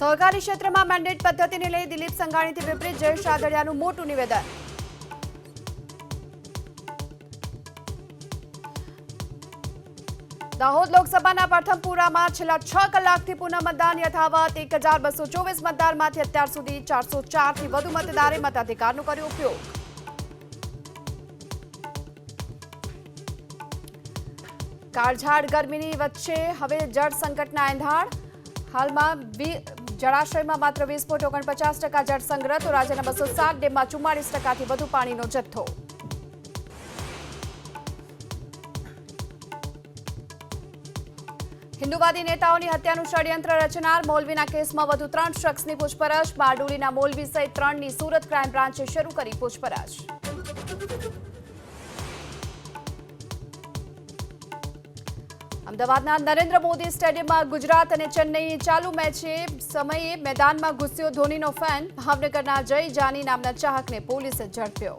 સહકારી ક્ષેત્રમાં મેન્ડેટ પદ્ધતિને લઈ દિલીપ સંઘાણીથી વિપરીત જયેશ રાદડિયાનું મોટું નિવેદન. દાહોદ લોકસભાના પ્રથમ પુરામાં છેલ્લા 6 કલાકથી પુનઃ મતદાન યથાવત. 1224 મતદારમાંથી અત્યાર સુધી 404 થી વધુ મતદારે મતાધિકારનો કર્યો ઉપયોગ. કાળઝાળ ગરમીની વચ્ચે હવે જળ સંકટના એંધાણ. હાલમાં જળાશયમાં માત્ર 20.49% જળ સંગ્રહ, તો રાજ્યના 207 ડેમમાં 44%થી વધુ પાણીનો જથ્થો. હિન્દુવાદી નેતાઓની હત્યાનું ષડયંત્ર રચનાર મૌલવીના કેસમાં વધુ 3 શખ્સની પૂછપરછ. બારડોલીના મૌલવી સહિત 3ની સુરત ક્રાઇમ બ્રાન્ચે શરૂ કરી પૂછપરછ. અમદાવાદના નરેન્દ્ર મોદી સ્ટેડિયમમાં ગુજરાત અને ચેન્નઈની ચાલુ મેચે સમયે મેદાનમાં ઘૂસ્યો ધોનીનો ફેન. ભાવનગરના જય જાની નામના ચાહકને પોલીસે ઝડપ્યો.